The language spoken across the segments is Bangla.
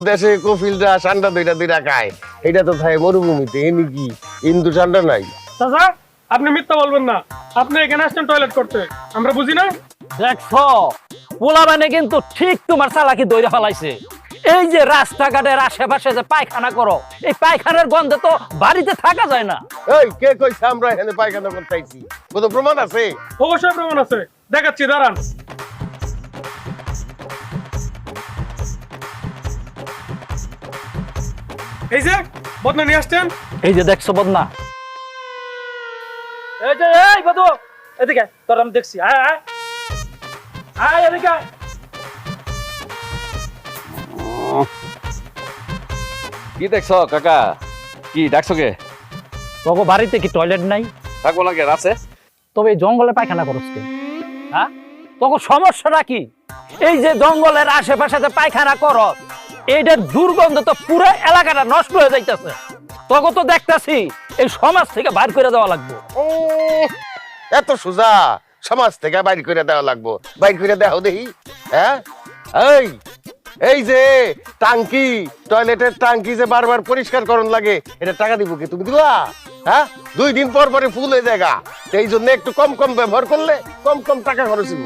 দেশে কফিলরা ঠান্ডা দুইটা দুইটা খায়, এটা তো থাকে মরুভূমিতে, এমনি কি ইন্দু ঠান্ডা নাই। চাচা আপনি মিথ্যা বলবেন না, আপনি এখানে আসছেন টয়লেট করতে, আমরা বুঝি না। দেখছো পোলা মানে কিন্তু ঠিক তোমার চালাকি দইরা ফেলাইছে। এই যে রাস্তাঘাটের আশেপাশে যে পায়খানা করো, এই পায়খানার গন্ধে তো বাড়িতে থাকা যায় না। এই কে কইছে আমরা এখানে পায়খানা করতে আইছি? কত প্রমাণ আছে? অবশ্যই প্রমাণ আছে, দেখাচ্ছি, দাঁড়ান। এই যে বদনা নিয়ে আসছেন। এই যে দেখছো বদনা, এই যে এই বদু এদিকে তোর আমি দেখছি, আয় আয় আয় এদিকে আয়। কি দেখছো কাকা? কি ডাকছো কে? তোকে বাড়িতে কি টয়লেট নাই? থাকবো না কে, আছে। তবে এই জঙ্গলে পায়খানা করছ কে? হ্যাঁ, তোকে সমস্যাটা কি? এই যে জঙ্গলের আশেপাশে যে পায়খানা করস, এইটার দুর্গন্ধ তো পুরো এলাকাটা নষ্ট হয়ে যাইতেছে। তোকে তো দেখতাছি এই সমাজ থেকে বাইর করে দেওয়া লাগবে। এত সোজা সমাজ থেকে বাইর করে দেওয়া লাগবো? বাইর করে দেও দেখি। হ্যাঁ, এই এই যে টাঙ্কি, টয়লেটের টাঙ্কি যে বারবার পরিষ্কার করন লাগে, এটা টাকা দিব কি? তুমি দিবা? হ্যাঁ, 2 দিন পর পরে ফুল হয়ে যায়, এই জন্য একটু কম কম ব্যবহার করলে কম কম টাকা খরচ হইব।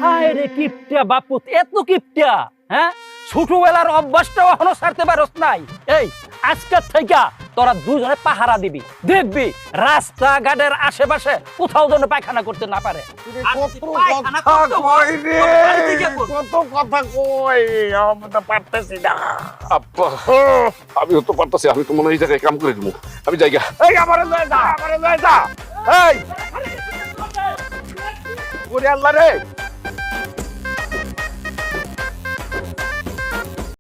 হায় রে কিপটা বাপু, এত কিপটা! হ্যাঁ, ছোটবেলার অভ্যাসটাও এখনো ছাড়তে পারস নাই। এই আজকের থেকে তোরা দুজনে পাহারা দিবি, দেখবি রাস্তাঘাটের আশেপাশে কোথাও যেন পায়খানা করতে না পারে। আর যদি পায়খানা করতে হয়, তোর বাড়িতে গিয়ে কর। কত কথা কই, আমি তো পারতেছি না। আব্বা, আমিও তো পারতাছি, আমি তো মনে হয় এই জায়গায় কাম করে দিব। আমি জায়গা এই আমারে লয়ে যা, আমারে লয়ে যা। এই ওরে আল্লাহ রে,